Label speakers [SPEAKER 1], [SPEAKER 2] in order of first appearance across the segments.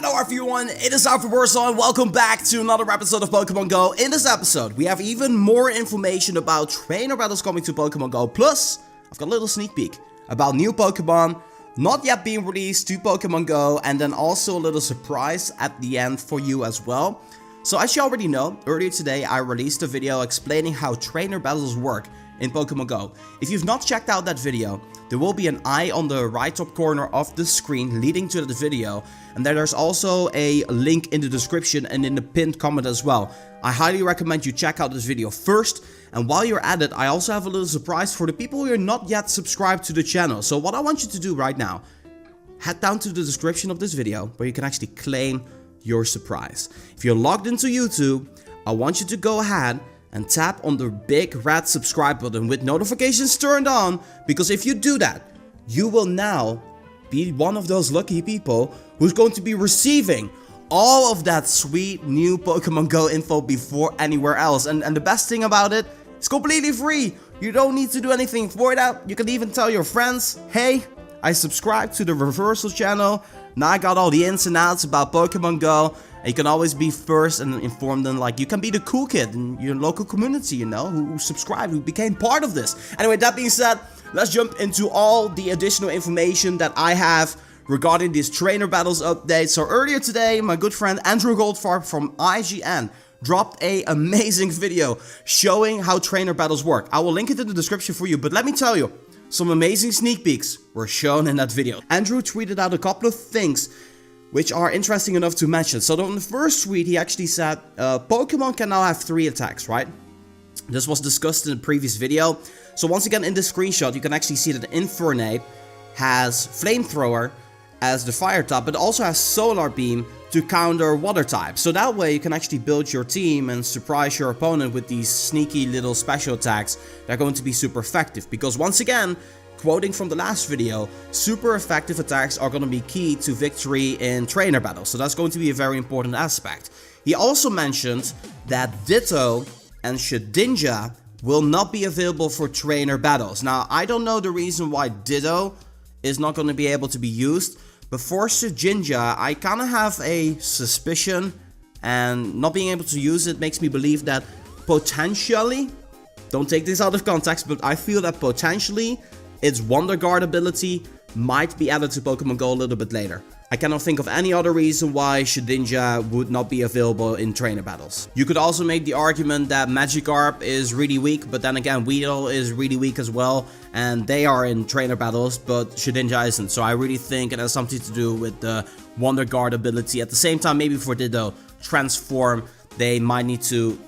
[SPEAKER 1] Hello everyone, it is Alpha and welcome back to another episode of Pokemon Go. In this episode, we have even more information about trainer battles coming to Pokemon Go. Plus, I've got a little sneak peek about new Pokemon not yet being released to Pokemon Go, and then also a little surprise at the end for you as well. So as you already know, earlier today I released a video explaining how trainer battles work in Pokemon Go. If you've not checked out that video, there will be an eye on the right top corner of the screen leading to the video, and there's also a link in the description and in the pinned comment as well. I highly recommend you check out this video first, and while you're at it, I also have a little surprise for the people who are not yet subscribed to the channel. So what I want you to do right now, head down to the description of this video where you can actually claim your surprise. If you're logged into YouTube, I want you to go ahead and tap on the big red subscribe button with notifications turned on, because if you do that, you will now be one of those lucky people who's going to be receiving all of that sweet new Pokemon Go info before anywhere else. And the best thing about it, it's completely free. You don't need to do anything for that. You can even tell your friends, hey, I subscribed to the Reversal channel. Now I got all the ins and outs about Pokemon Go. And you can always be first and inform them, like you can be the cool kid in your local community, you know, who subscribed, who became part of this. Anyway, that being said, let's jump into all the additional information that I have regarding this trainer battles update. So earlier today, my good friend Andrew Goldfarb from IGN dropped an amazing video showing how trainer battles work. I will link it in the description for you, but let me tell you, some amazing sneak peeks were shown in that video. Andrew tweeted out a couple of things which are interesting enough to mention. So on the first tweet, he actually said, Pokemon can now have 3 attacks, right? This was discussed in the previous video. So once again, in this screenshot, you can actually see that Infernape has Flamethrower as the fire type, but also has Solar Beam to counter water type. So that way you can actually build your team and surprise your opponent with these sneaky little special attacks that are going to be super effective. Because once again, quoting from the last video, super effective attacks are going to be key to victory in trainer battles. So that's going to be a very important aspect. He also mentioned that Ditto and Shedinja will not be available for trainer battles. Now, I don't know the reason why Ditto is not going to be able to be used, but for Shedinja, I kind of have a suspicion, and not being able to use it makes me believe that potentially, don't take this out of context, but I feel that potentially its Wonder Guard ability might be added to Pokemon Go a little bit later. I cannot think of any other reason why Shedinja would not be available in trainer battles. You could also make the argument that Magikarp is really weak, but then again Weedle is really weak as well, and they are in trainer battles, but Shedinja isn't. So I really think it has something to do with the Wonder Guard ability. At the same time, maybe for Ditto Transform, they might need to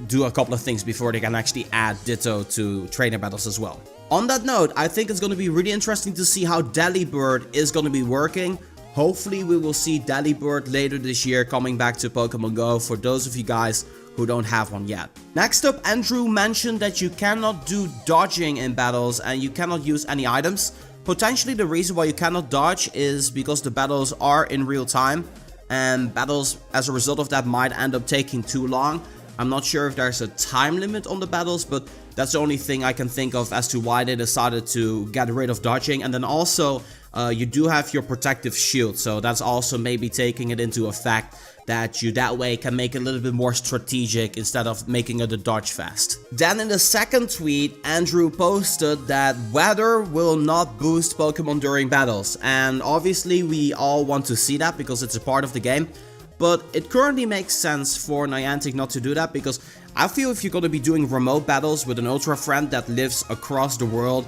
[SPEAKER 1] do a couple of things before they can actually add Ditto to trainer battles as well. On that note, I think it's going to be really interesting to see how Delibird is going to be working. Hopefully we will see Delibird later this year coming back to Pokemon Go for those of you guys who don't have one yet. Next up, Andrew mentioned that you cannot do dodging in battles and you cannot use any items. Potentially the reason why you cannot dodge is because the battles are in real time, and battles as a result of that might end up taking too long. I'm not sure if there's a time limit on the battles, but that's the only thing I can think of as to why they decided to get rid of dodging. And then also, you do have your protective shield, so that's also maybe taking it into effect that you that way can make it a little bit more strategic instead of making it a dodge fest. Then in the second tweet, Andrew posted that weather will not boost Pokemon during battles. And obviously we all want to see that because it's a part of the game. But it currently makes sense for Niantic not to do that, because I feel if you're going to be doing remote battles with an Ultra friend that lives across the world,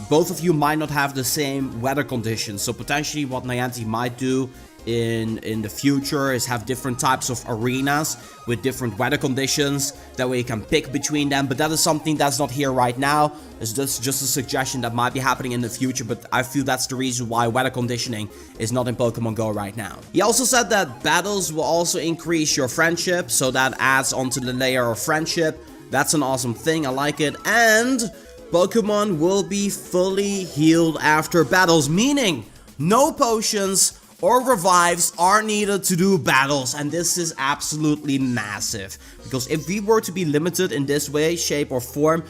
[SPEAKER 1] both of you might not have the same weather conditions. So potentially what Niantic might do in the future is have different types of arenas with different weather conditions. That way you can pick between them, but that is something that's not here right now. It's just a suggestion that might be happening in the future, but I feel that's the reason why weather conditioning is not in Pokemon Go right now. He also said that battles will also increase your friendship, so that adds onto the layer of friendship. That's an awesome thing, I like it. And Pokemon will be fully healed after battles, meaning no potions or revives are needed to do battles, and this is absolutely massive, because if we were to be limited in this way, shape or form,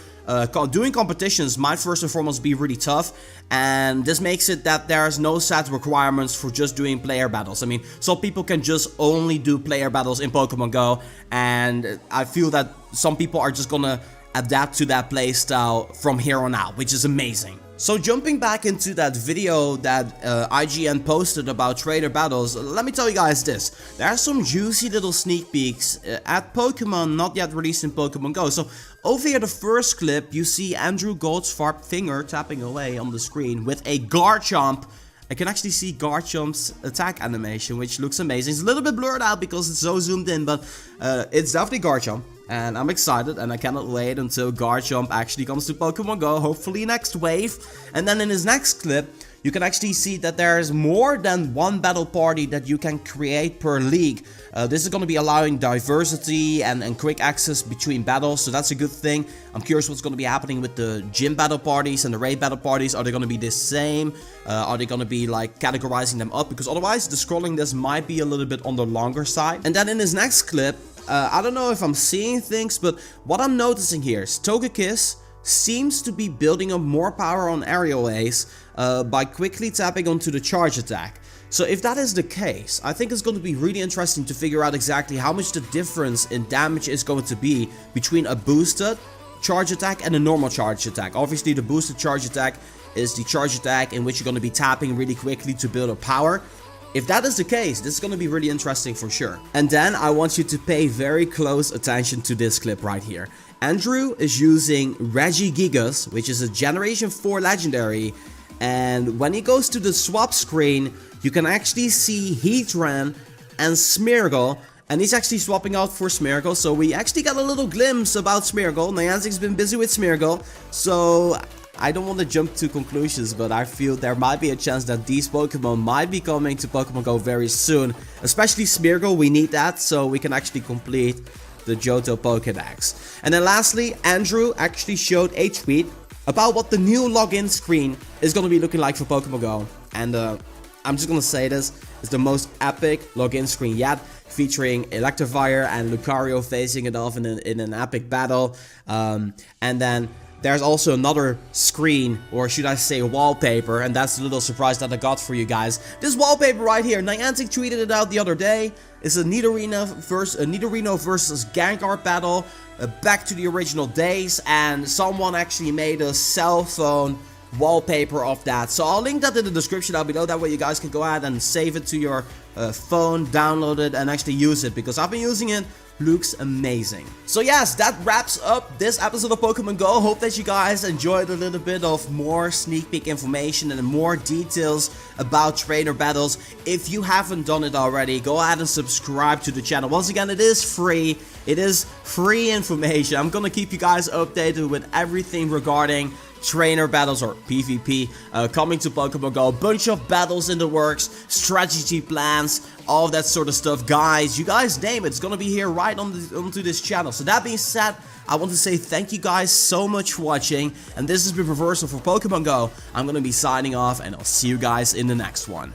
[SPEAKER 1] doing competitions might first and foremost be really tough, and this makes it that there's no set requirements for just doing player battles. I mean, some people can just only do player battles in Pokemon Go, and I feel that some people are just gonna adapt to that playstyle from here on out, which is amazing. So jumping back into that video that IGN posted about trainer battles, let me tell you guys this. There are some juicy little sneak peeks at Pokemon not yet released in Pokemon Go. So over here, the first clip, you see Andrew Goldfarb finger tapping away on the screen with a Garchomp. I can actually see Garchomp's attack animation, which looks amazing. It's a little bit blurred out because it's so zoomed in, but it's definitely Garchomp. And I'm excited, and I cannot wait until Garchomp actually comes to Pokemon Go, hopefully next wave. And then in his next clip, you can actually see that there's more than one battle party that you can create per league. This is going to be allowing diversity and quick access between battles, so that's a good thing. I'm curious what's going to be happening with the gym battle parties and the raid battle parties. Are they going to be the same? Are they going to be like categorizing them up? Because otherwise the scrolling this might be a little bit on the longer side. And then in his next clip, I don't know if I'm seeing things, but what I'm noticing here is Togekiss seems to be building up more power on aerial Ace by quickly tapping onto the charge attack. So if that is the case, I think it's going to be really interesting to figure out exactly how much the difference in damage is going to be between a boosted charge attack and a normal charge attack. Obviously the boosted charge attack is the charge attack in which you're going to be tapping really quickly to build up power. If that is the case, this is going to be really interesting for sure. And then I want you to pay very close attention to this clip right here. Andrew is using Regigigas, which is a Generation 4 legendary, and when he goes to the swap screen, you can actually see Heatran and SMEARGLE, and he's actually swapping out for SMEARGLE, so we actually got a little glimpse about SMEARGLE. Niantic's been busy with SMEARGLE, so I don't want to jump to conclusions, but I feel there might be a chance that these Pokemon might be coming to Pokemon Go very soon. Especially SMEARGLE, we need that so we can actually complete the Johto Pokédex. And then lastly, Andrew actually showed a tweet about what the new login screen is going to be looking like for Pokemon Go. And I'm just going to say this, it's the most epic login screen yet, featuring Electivire and Lucario facing it off in an epic battle. And then there's also another screen, or should I say wallpaper, and that's the little surprise that I got for you guys. This wallpaper right here, Niantic tweeted it out the other day. It's a Nidorino versus Gengar battle, back to the original days, and someone actually made a cell phone wallpaper of that. So I'll link that in the description down below, that way you guys can go ahead and save it to your phone, download it, and actually use it, because I've been using it. Looks amazing. So yes, that wraps up this episode of Pokemon Go. Hope that you guys enjoyed a little bit of more sneak peek information and more details about trainer battles. If you haven't done it already, go ahead and subscribe to the channel. Once again, it is free. It is free information. I'm gonna keep you guys updated with everything regarding trainer battles, or PvP, coming to Pokemon Go. A bunch of battles in the works, strategy plans, all that sort of stuff. Guys, you guys name it, it's gonna be here right onto this channel. So that being said, I want to say thank you guys so much for watching, and this has been Reversal for Pokemon Go. I'm gonna be signing off, and I'll see you guys in the next one.